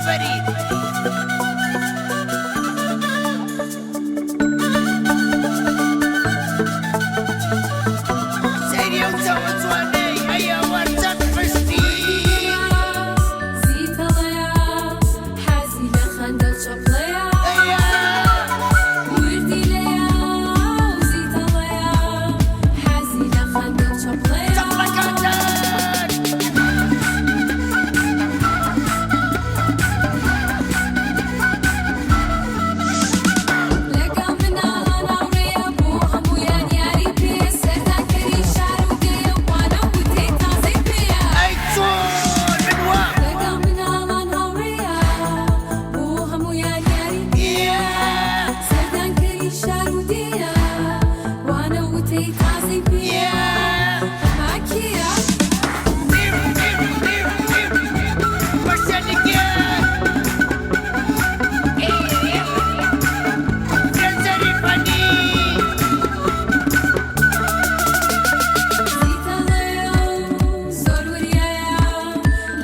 ئافەرین سەیری ئەو چاوە جوانەی هەیە وەرچەند پشتی زیتەڵەیە حەزی لە خەندە و چۆپڵەیە وردی لێیە و زیتەڵەیە حەزی لە خەندە و چۆپڵەیە لەگەڵ مناڵان هاوڕێیە بۆ هەموویان یاری پێ سەردانکەری شار و دێ وانە و گوتەی تازەی پێیە ئەی چۆن بنوە لەگەڵ مناڵان هاوڕێیە بۆ هەموویان یاری پێیە سەردانکەری شار و دێە وانە و گوتەی تازەی پێیە ئەمە کێیە؟ زیتەڵەیە زۆر وریایە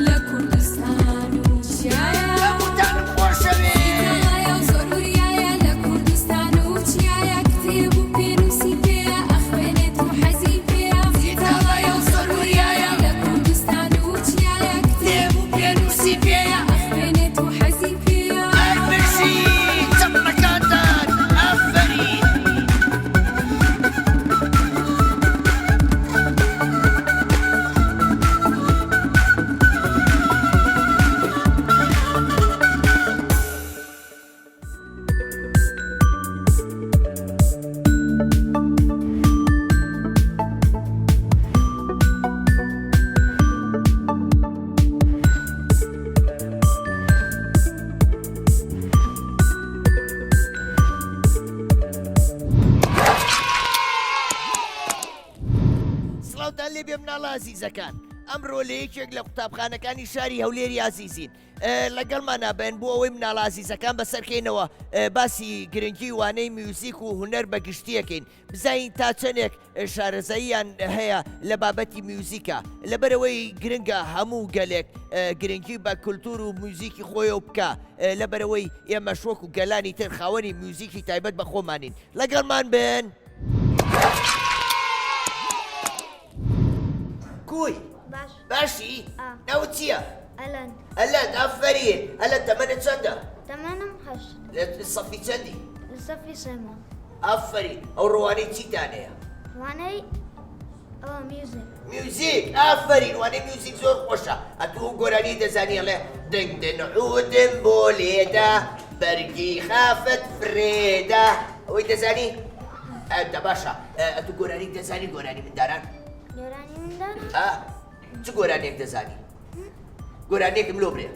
لە کوردستان و چیایە زیتەڵەیە زۆر وریایە لە کوردستان و چیایە کتێب و پێنووسی پێیە ئەخوێنێت و حەزی پێیە زیتەڵەیە زۆر وریایە لە کوردستان و چیایە کتێب و پێنووسی پێیە ئەخوێنێت و حەزی پێیە سڵاوتان لێبێ مناڵە ئازیزەکان ئەمڕۆ لە یەکێک لە قوتابخانەکانی شاری هەولێری ئازیزین لەگەڵمانە بێن بۆ ئەوەی مناڵە ئازیزەکان بەسەرکەینەوە باسی گرنگی وانەی میوزیک و هونەر بەگشتیەکەین بزانین تا چەندێک شارەزاییان هەیە لە بابەتی میوزیکە لەبەرەوەی گرنگە هەموو گەلێک گرنگی بە کولتور و میوزیکی خۆیەوە بکە لەبەرەوەی ئێمە شۆک و گەلانی تر خاوەنی میوزیکی تایبەت بە خۆمانین لەگەڵمان بێن کوی باش باشی آه. ناوت چییە؟ ئەلەن ئەلەت ئافەرین ئەلەت تەمەنت چەندە؟ تەمەنم هەشت لە سەفی چەندی؟ لە سەفی سێمە ئافەرین ئەو ڕۆوانەی چیتان هەیە؟ وانەی ئەوە میوزیک میوزیک ئافەرین وانەی میوزیک زۆر خۆشە ئەتوو گۆرانی دەزانی ئەڵێ دنگدن عودم بۆ لێدا بەرگی خافت فرێدا ئەوەی دەزانی؟ ئەدا باشە ئەتوو گۆرانی دەزانی گۆرانی منداران؟ گۆرانی مندان چ گۆرانێک دەزانی؟ گۆرانێکم لۆ برێ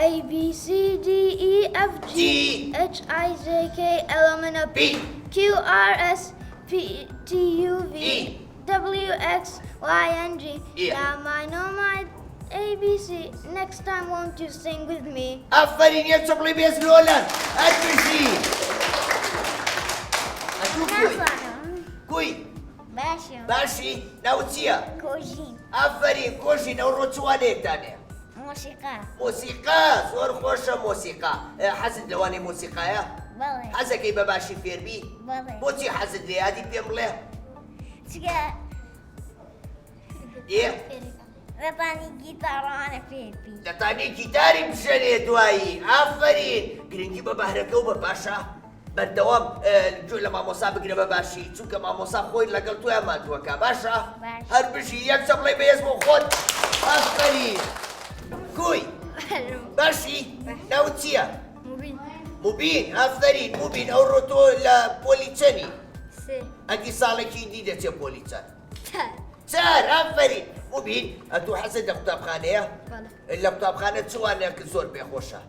A B C D E F G H I J K L M N O P Q R S P T U V W X Y and G Now I know my ABC. Next time won't you sing with me? ئافەرین یەک چۆپڵی بێز لۆلەن ئەتبژی ئەتوو کوی باشە باشی ناوت چییە؟ کۆژین ئافەرین کۆژین ئەو ڕۆچوانەیەکتان هەیە مۆسیقا مۆسیقا زۆر خۆشە مۆسیقا حەزت لەوانەی مۆسیقایە؟ بەڵێ حەزەکەی بە باشی فێربی؟ بەڵێ بۆچی حەزت لێ یادی پێم بڵێ؟ چگە دێ دەتانی گیتارانە پێبی دەتانی گیتاری بژەنێ دوایی ئافەرین گرنگی بە بەهرەکە و بە باشە بەردەوام گوێ لە مامۆسا بگرە بە باشی چونکە مامۆسا خۆی لەگەڵ تۆیان مادووەکە باشە؟ هەر بژی یەک چەپڵی بەهێز بۆ خۆت ئافەرین کوی باشی ناوت چییە؟ مبین موبین ئافەرین موبین ئەو ڕۆ تۆ لە پۆلی چەنی؟ سێ ئەگی ساڵێکی دی دەچێت پۆلی چەند؟ چار ئافەرین موبین ئەتوو حەزت لە قوتابخانەیە؟ لە قوتابخانە چوانێک زۆر پێخۆشە؟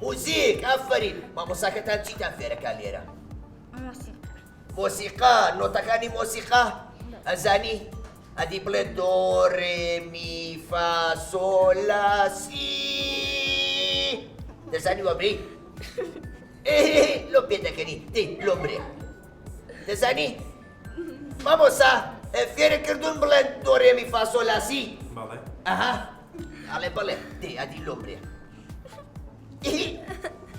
موزیک ئافەرین مامۆساکەتان چیتان فێرەکە لێرە؟ مۆسیقا نۆتەکانی مۆسیقا ئەزانی؟ ئەدی بڵێ دۆ ڕێ می فا سۆ لا سی دەزانی وەبری؟ لۆ پێ دەکەنی دەی لۆ برێ دەزانی؟ مامۆسا فێرە کردوون بڵێن دۆ ڕێ می فا سۆ لا سی؟ بەڵێ ئەها ئەڵێ بڵێ دێ ئەدی لۆ برێ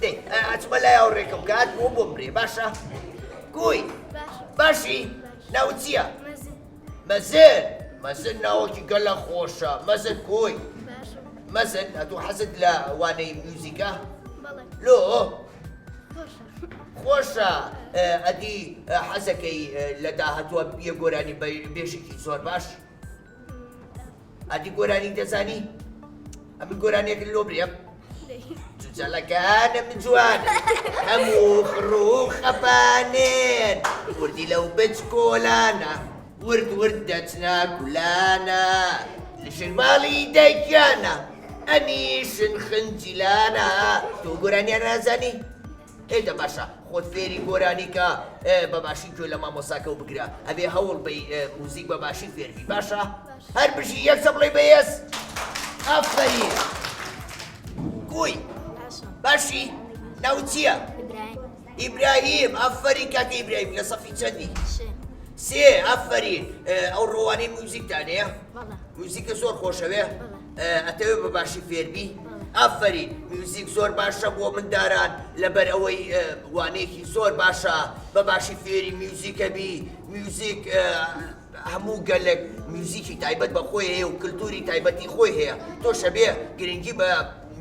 دێ ئەچمە لای هاوڕێکم کات بۆ بۆم برێ باشە گوی باشی ناوت چییە مەزن مەزن ناوەکی گەلە خۆشە مەزن گوی مەزن ئەتوو حەزت لە وانەی میوزیکە لۆ خۆشە ئەدی حەزەکەی لە داهاتوە بیە گۆرانی بێژێکی زۆر باش ئەدی گۆرانی دەزانی ئەمن گۆرانیەکە لۆ برێم جوجەلەکانم جوانە هەموو خڕوو خەپانێن وردی لەو بچ کۆلانە ورد ورد دەچنا کولانە لە شنماڵی دایکیانە ئەنیشن خنجیلانە تۆ گۆرانیان نازانی؟ ئێدە باشە خۆت فێری گۆرانیکە بەباشی گوێ لە مامۆساکە و بگرە ئەبێ هەوڵ بەی موزیک بەباشی فێربی باشە؟ هەر بژی یەک سەبڵی بەهێز ئافەرین گوی باشی ناو چییە؟ ئیبراهیم ئافەرین کاکە ئیبراهیم لە سەفی چەندی؟ سێ ئافەرین ئەو ڕۆوانەی موزیکتانەیە؟ موزیکە زۆر خۆشەوێ؟ ئەتەوێ بەباشی فێربی؟ ئافەرین میوزیک زۆر باشە بۆ منداران لەبەر ئەوەی وانەیەکی زۆر باشە بەباشی فێری میوزیکە بی میوزیک هەموو گەلێک میوزیکی تایبەت بە خۆی هەیە و کللتوری تایبەتی خۆی هەیە تۆشە بێ گرنگی بە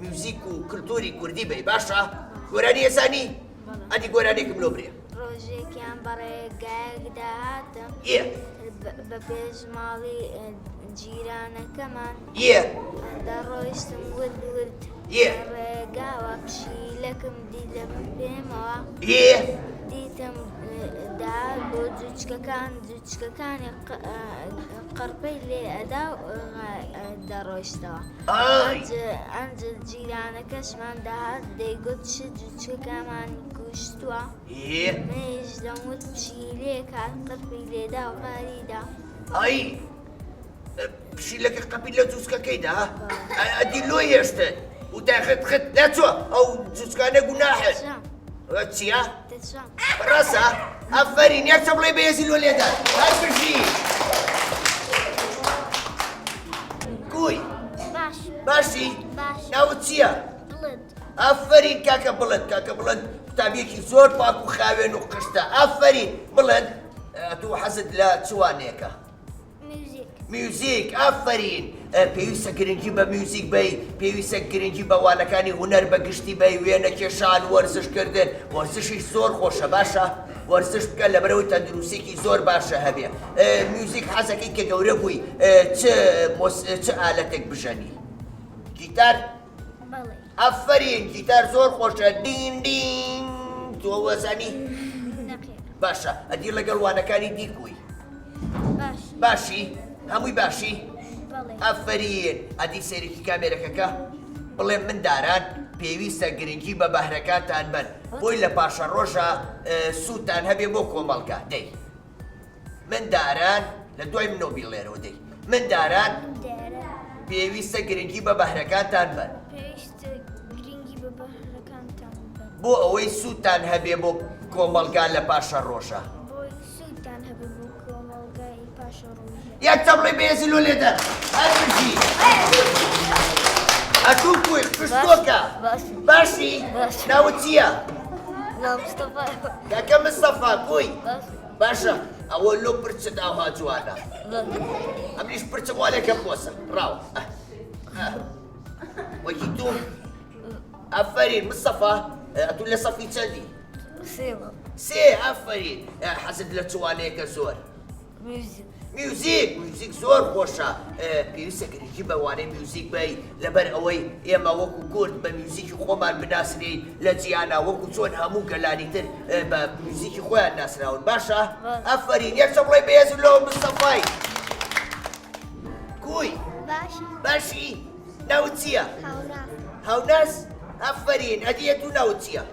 میوزیک و کللتوری کوردی بی باشە گۆرانی ێزانی ئەدی گۆرانێکم لۆ برێ ڕۆژێکیان بەڕێگایەک داهاتم بە پێشماڵی جیرانەکەمان دەڕۆیشتم ورد ورد ڕێگاوە پشیلەکم دیدە من پێمەوە دیتم داهات بۆ جوچکەکانی قەرپەی لێ ئەدا دەڕۆیشتەوە ئەنجە جیرانەکەشمان داهات دەیگوت چ جوچکەکەمان کوشتووە منیش دەموت پشیلەیەک هات قەرپەی لێدا و غاریدا پشیلەکە قەپی لە جوچکەکەیدا ئەدی لۆ هێشتن و داخت خت ناچوە ئەو جوچکانە گوناحن چییە؟ ڕاستە؟ ئەفەرین یەک چەبڵێ بەهێزی لۆ لێدان هەر بژی گوی باشی ناوت چییە؟ ئەفەرین کاکە بڵند کاکە بڵند قوتابیەکی زۆر پاک و خاوێن و قشتە ئەفەرین بڵند تو حەزت لە چوانێکە؟ میوزیک ئافەرین پێویستە گرنگی بە میوزیک بی پێویستە گرنگی بە وانەکانی هونەر بەگشتی بی وێنە کێشان وەرزشکردن وەرزشی زۆر خۆشە باشە وەرزش بکە لەبەرەوەی تەندروستێکی زۆر باشە هەبێ میوزیک حەزەکەی کە گەورە بووی چ ئالەتێک بژەنی گیتار ئافەرین گیتار زۆر خۆشە دین دین تۆ وەزانی باشە ئەدی لەگەڵ وانەکانی دیکوی باشی هەمووی باشی ئەفەرین ئەدی سێرێکی کامێرەکەکە بڵێ منداران پێویستە گرنگی بە بەهرەکانتان بن بۆی لە پاشە ڕۆژە سوودتان هەبێ بۆ کۆمەڵگا دەی منداران لە دوای منۆ بیڵێرەوە دەی منداران پێویستە گرنگی بە بەهرەکانتان بن بۆ ئەوەی سوودتان هەبێ بۆ کۆمەڵگا لە پاشە ڕۆژە یەک تەبڵی بەهێزی لۆ لێدەن هەر بژی ئەتوو کوی پشتۆکە باشی ناوت چییە؟ کاکە مستەفا کوی باشە ئەوە لۆ پرچت ئاوها جوانە ئەمریش پرچم والێکە بۆسە ڕاوە وەکی تۆ ئەفەرین مستەفا ئەتوو لە سەفی چەندی؟ سێ ئەفەرین حەزت لە چوانەیەکە زۆر میوزیک زۆر خۆشە پێویستە گرنگی بە وانەی میوزیک بی لەبەر ئەوەی ئێمە وەکو کورد بە میوزیکی خۆمان بناسرین لە جیانە وەکو چۆن هەموو گەلانی تر بە میوزیکی خۆیان ناسراون باشە؟ ئەفەرین یەک چەبڵی بەهێز لۆ مستەفای کوی باشی ناوت چییە؟ هاوناس ئەفەرین ئەدیە تو ناوت چییە؟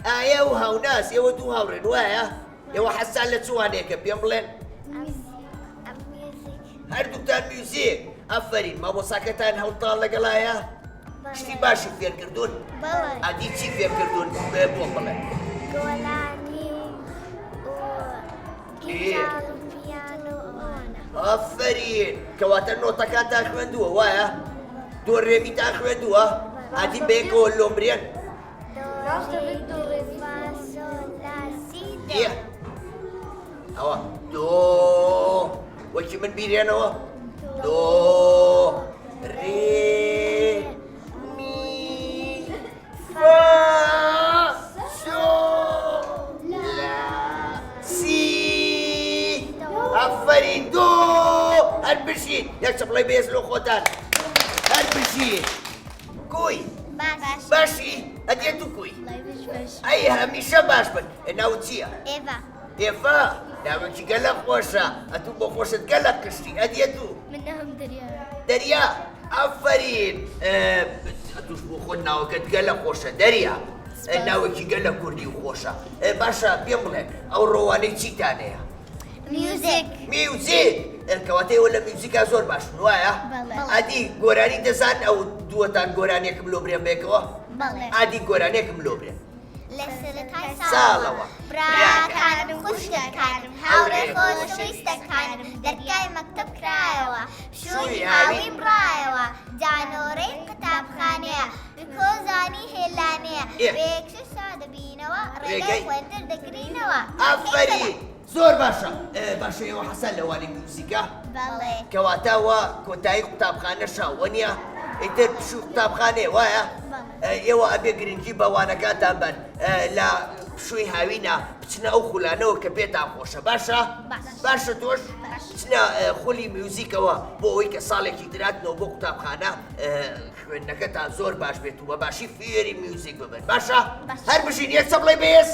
ئایا و هاوناس ئێوە دوو هاوڕێن وایە؟ ئێوە حەسان لە چوانێکە پێم بڵێن؟ هەردووکتان میوزیک ئەفەرین مامۆساکەتان هەوڵتان لەگەڵایە؟ شتی باشی فێرکردوون؟ ئەدی چی فێرکردوون بۆ بڵێ؟ گۆلانی ئەفەرین کەواتە نۆتەکانتان خوێندووە وایە؟ دۆ ڕێمیتان خوێندووە ئادی بەیەکەوە لۆمرێن ئەوە دۆ وەکی من بیرێنەوە دۆ ڕێ می فا سۆ لا سی ئەفەرین دۆ هەر بشین یەک چەپڵەی بێز لۆ خۆتان هەر بشین کوی باشی ئەدێت و کوی ئەی هەمیشە باش بن ناوت چییە؟ ئێڤا ناوێکی گەلە خۆشە ئەتوو بۆ خۆشت گەلە کشتی ئەدێت و دەریا ئافرین توش بۆ خۆت ناوەکەت گەلە خۆشە دەریا ناوێکی گەلە کوردی و خۆشە باشە پێم بڵێ ئەو ڕۆوانەی چیتانەیە؟ میوزیک کەواتەیەوە لە میوزیکا زۆر باشن وایە؟ ئادی گۆرانی دەزان ئەو دووەتان گۆرانێکم لۆ برێن بێکەوە؟ ئادی گۆرانێکم لۆ برێن لە سەرەتای ساڵەوە براکانم خوشکەکانم هاوڕێ خۆشەویستەکانم دەرگای مەکتەب کرایەوە شووی هاویم ڕایەوە جانۆرەی قوتابخانەیە کۆزانی هێلانەیە بەیەکشە سادەبینەوە ڕێگای خوێندن دەگرینەوە ئافرین زۆر باشە باشە ئێوە حەسەن لەوانی میوزیکە کەواتاوە کۆتایی قوتابخانەشە وە نییە ئیتر پشوو قوتابخانەیە وایە ئێوە ئەبێ گرنگی بەوانەکانتان بن لە پشووی هاوینە بچنە ئەو خولانەوە کە پێتان خۆشە باشە؟ باشە تۆش بچنە خولی میوزیکەوە بۆ ئەوەی کە ساڵێکی دراتنەوە بۆ قوتابخانە خوێندنەکەتان زۆر باش بێت و بە باشی فێری میوزیک ببن باشە؟ هەر بژین یەک چەپڵەی بێز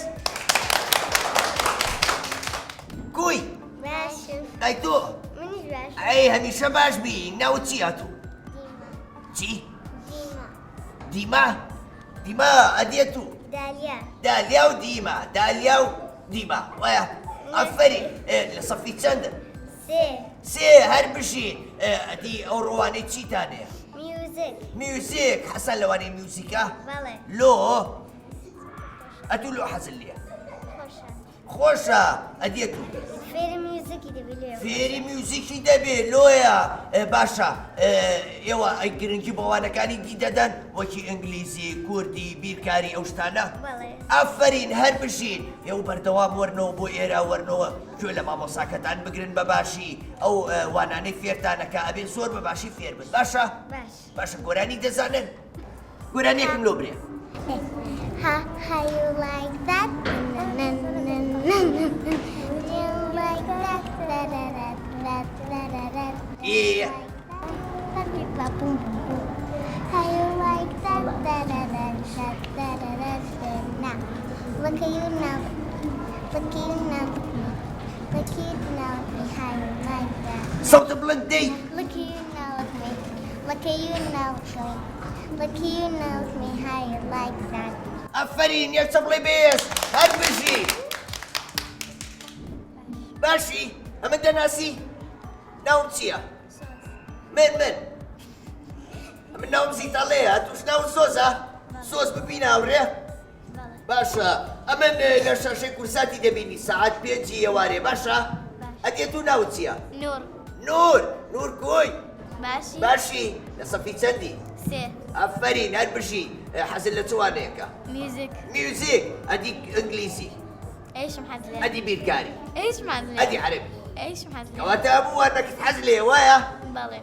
کوی ئەی تۆ ئەی هەمیشە باش بی ناوت چی هاتوو؟ چی؟ دیما دیما ئەدێت و دالیا و دیما دالیا و دیما وایە ئەفەرین لە سەفی چەندە؟ سێ هەر بشین ئەدی ئەو ڕۆوانەی چیتانەیە؟ میوزیک حەسەن لەوانەی میوزیکە؟ لۆ ئەتوو لۆ حەزل لێە خۆشە ئەدێت و فێری میوزیکی دەبێت لۆیە باشە ئێوە ئەی گرنگی بەوانەکانی دی دەدەن وەکی ئینگلیزی کوردی بیرکاری ئەو شتانە ئافرین هەر بژین ئێوە بەردەوام وەرنەوە بۆ ئێرە وەرنەوە کوێ لە مامۆساکەتان بگرن بە باشی ئەو وانانەی فێرتانەکە ئەبێ زۆر بە باشی فێر بن باشە؟ باشە گۆرانی دەزانن گۆرانێکم لۆ برێ How you like that? You like that? Yeah. How you like that? Now, look at you now. Look at you now. Look at you now. How you like that? صوت بلندي. Look at you now with me. Look at you now with me. Look at you now with me. How you like that? ئەفەرین یەک چەپڵەی بێز هەر بژی باشی ئەمە دەناسی ناوم چییە؟ من ئەمە ناوم زیتەڵەیە توش ناوم سۆزە سۆز ببینە هاوڕێ باشە ئەمن لە شەشەی کورساتی دەبینی سەعات 5 ئێوارێ باشە؟ ئەدێت و ناوت چییە؟ نور کۆی باشی لە سەفی چەندی؟ ئەفەرین هەر بژی حەزت لە چوانەیەکە؟ میوزیک ئەدی ئینگلیزی ئەدی بیرکاری ئەدی عەرەبی کەواتە هەموو وانەکەت حەز لێ وایە؟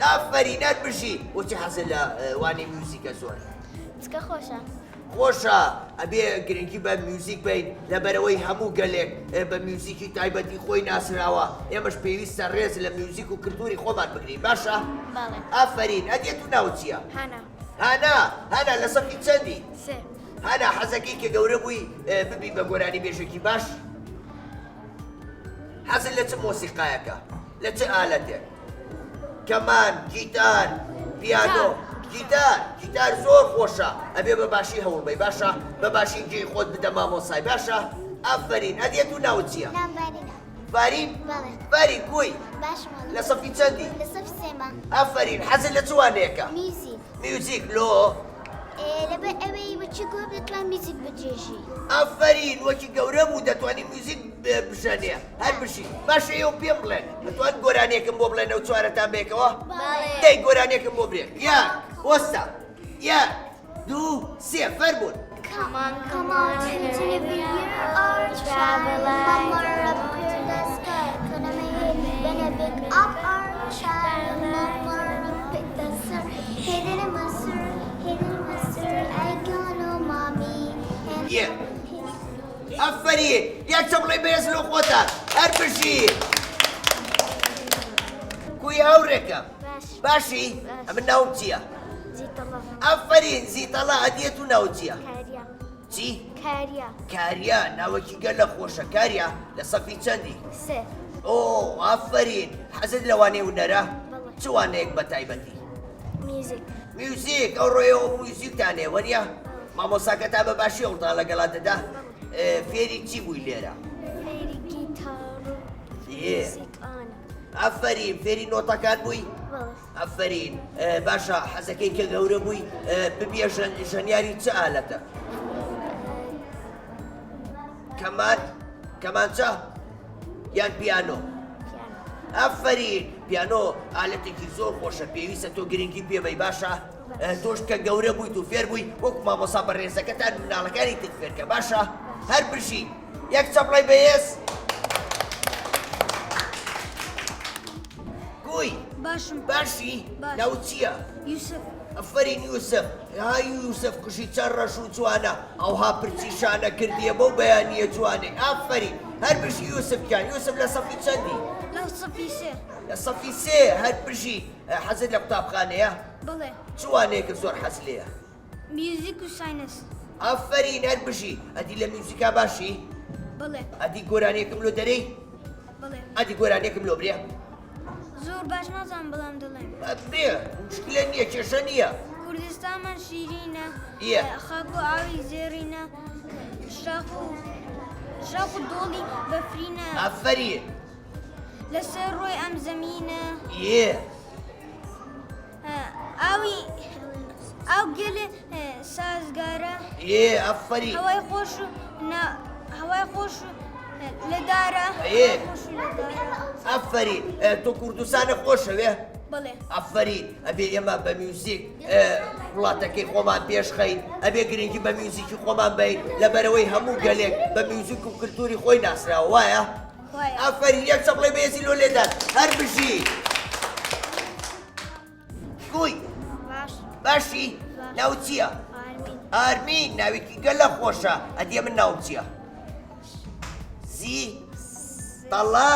ئەفەرین هەر بژی بۆچی حەزت لە وانی میوزیکە زۆر؟ خۆشە ئەبێ گرنگی بە میوزیک بین لەبەرەوەی هەموو گەلێک بە میوزیکی تایبەتی خۆی ناسراوە ئێمەش پێویستە ڕێز لە میوزیک و کلتوری خۆمان بگرین باشە؟ ئافرین ئەدێت و ناوت چییە؟ هانا لە سەفی چەندی؟ هانا حەزەکەی کە گەورە بووی ببی بە گۆرانی بێژێکی باش؟ حەزت لە چ مۆسیقایەکە؟ لە چ ئالەتێک؟ کەمان، گیتار، پیانۆ گیتار زۆر خۆشە ئەبێ بە باشی هەوڵ بی باشە بە باشی گوێی خۆت بدە مامۆسای باشە؟ ئافرین ئەدێت و ناوت چییە؟ بارین کوی لە سەفی چەندی؟ ئافرین حەزت لە چوانەیەکە؟ میوزیک لۆ لەبەر ئەوەی بچی گۆ دەتوان میوزیک بجێژی ئافرین وەکی گەورە بوو دەتوانی میوزیک بژەنێ هەر بشی باشە ئێوە پێم بڵێن دەتوان گۆرانێکم بۆ بڵێنە و چوارەتان بێکەوە دەی گۆرانێکم بۆ برێن یەک وەستا یەک دوو سێ فەرموون Come on, come on, continue our traveler. Mama up to the sky, gonna make up our child. Mama pick the sun, hidden in my sir, I don't know mommy. Yeah. ئەفەرین یەک چەپڵی بێز لە خۆتان هەر بژی کوی هەوڕێکم باشی ئەمە ناوم چییە؟ ئەفەرین زیتەڵە ئەدیەت و ناو چییە؟ چی؟ کاریا ناوەکی گەل لە خۆشە کاریا لە سەفی چەندی؟ ئۆ ئەفەرین حەزت لەوانەی هونەرە؟ چ وانەیەک بە تایبەتی؟ میوزیک ئەو ڕۆیەوە میوزیکتانێ وەریە؟ مامۆساکەتا بە باشی ئەوڵدا لەگەڵات دەدا؟ فێری چی بووی لێرە؟ ئەفەرین فێری نۆتەکان بووی؟ ئەفەرین باشە حەزەکەی کە گەورە بووی ببیە ژەنیاری چه ئالەتە؟ کەمانچە یان پیانۆ؟ ئەفەرین پیانۆ ئالەتێکی زۆر خۆشە پێویستە تۆ گرنگی پێبەی باشە؟ تۆش کە گەورە بوویت و فێر بووی وەکو مامۆسا بەڕێزەکەتان مناڵەکانی تت فێرکە باشە؟ هەر برژی یەک چەپڵی بەهێز گوی باشی ناو چییە؟ ئەفەرین یوسف های یوسف کوشی چەند ڕەش و جوانە ئەوها پرچیشانە کردیە بەو بەیانیە جوانێ ئافەرین هەر برژی یوسفکان یوسف لە سەفی چەندی؟ لە سەفی سێ هەر برژی حەزت لە قوتابخانەیە؟ چوانەیەکە زۆر حەز لێیە؟ میوزیک و ساینس ئافەرین هەر بژی ئەدی لە میوزیکا باشی؟ ئەدی گۆرانێکم لۆ دەرەی؟ ئەدی گۆرانێکم لۆ برێ؟ زۆر باش نازانم بەڵام دەڵێم برێ مشکلە نییە کێشە نییە کوردستانمان شیرینە خاک و ئاوی زێڕینە شاخ و دۆڵی بەفرینە ئافەرین لەسەر ڕۆی ئەم زەمینە ئاو گەلێ سازگارە ئافەرین هەوای خۆش و لەدارە ئافەرین تۆ کوردستانە خۆشەوێ؟ بڵێ ئافەرین ئەبێ ئێمە بە میوزیک وڵاتەکەی خۆمان پێشخەین ئەبێ گرنگی بە میوزیکی خۆمان بین لەبەرەوەی هەموو گەلێک بە میوزیک و کلتوری خۆی ناسراوە وایە؟ ئافەرین یەک چەپڵی بەهێزی لۆ لێدان هەر بژی گوی باشی ناو چییە؟ ئارمین ناوێکی گەلە خۆشە ئەدیە من ناوم چییە؟ زیتەڵە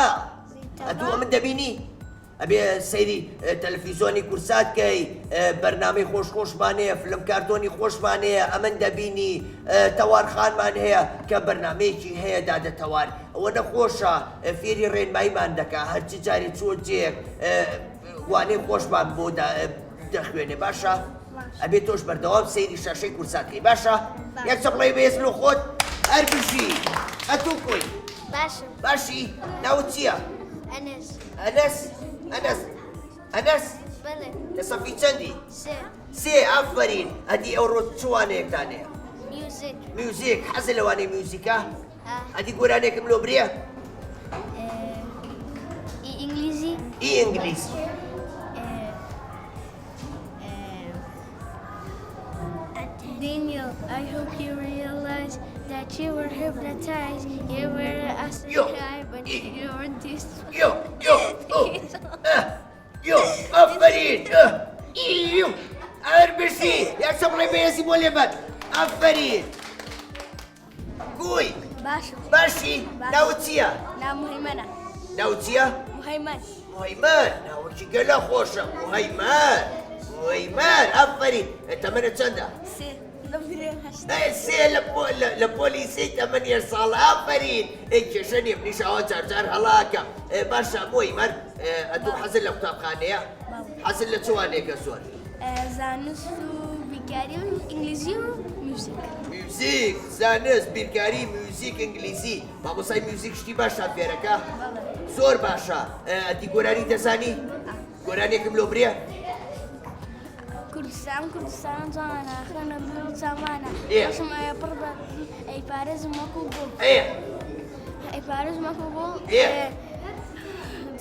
ئەدوو ئەمن دەبینی؟ ئەبێ سەیری تەلەڤیزۆنی کورسات کەی بەرنامەی خۆشخۆشمان هەیە فلم کارتۆنی خۆشمان هەیە ئەمن دەبینی تەوارخانمان هەیە کە بەرنامەیەکی هەیە دادە تەوار ئەوە نەخۆشە فێری ڕێنماییمان دەکا هەرچی جاری چۆ جێک وانەی خۆشمان بۆ دەخوێنێ باشە؟ ئەبێ تۆش بەردەوام سەیری شاشەی کورساتکەی باشە؟ یەک چەپڵی بەهێز لە خۆت هەر بژی ئەتوو کۆی باشی ناو چییە؟ ئەنەس لە سەفی چەندی؟ سێ ئافەرین ئەدی ئەو ڕۆ چوانەیەکتان هەیە؟ میوزیک حەزە لەوانەی میوزیکە؟ ئەدی گۆرانێکم لۆ برێ؟ ئینگلیزی Daniel, I hope you realize that you were hypnotized. You were asked to try, but you were this. ئافەرین هەر بژی یەک چەپڵی بەهێزی بۆ لێبەر ئافەرین گوی باشی ناوت چییە؟ ناو چییە؟ مهەیمەن ناوەکی گەلە خۆشە مهەیمەن ئافەرین تەمەنت چەندە؟ سێ لە پۆلیسی تەمەنیە ساڵە ئافەرین کێشە نیە منیش ئەوە جارجار هەڵاکە باشە مهەیمەن ئەتوو حەزت لە قوتابخانەیە؟ حەزت لە چوانێکە زۆر؟ زانست و بیرکاری و ئینگلیزی و میوزیک زانست بیرکاری میوزیک ئینگلیزی مامۆسای میوزیک شتی باشە فێرەکە؟ زۆر باشە ئەدی گۆرانی دەزانی؟ گۆرانێکم لۆ برێ؟ کوردستان جوانە خوێنە بڵ چاوانە خۆشم ئەوێ پڕ بە ئەی پارێزم وەکو بۆ ئەی بارز مەکەبوو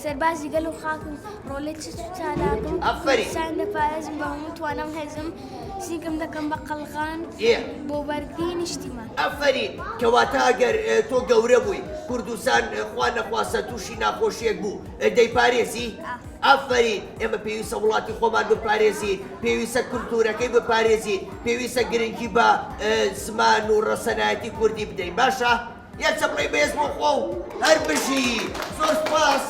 سەربازی گەل و خاکم ڕۆڵێت چ چالاکم ئەفەری سان دەپارێزم بە هەموو توانم هێزم سینکم دەکەم بە قەلغان بۆ بەرگری نیشتیمان ئەفەرین کەواتە ئەگەر تۆ گەورە بووی کوردستان خوا نەخواستە تووشی ناخۆشیەک بوو دەیپارێزی؟ ئەفەرین ئێمە پێویستە وڵاتی خۆمان بپارێزین پێویستە کولتورەکەی بپارێزین پێویستە گرنگی بە زمان و ڕەسەنایەتی کوردی بدەین باشە؟ یەک چەپڵەی بەهێز بۆ خۆ و هەر بژی زۆر سپاس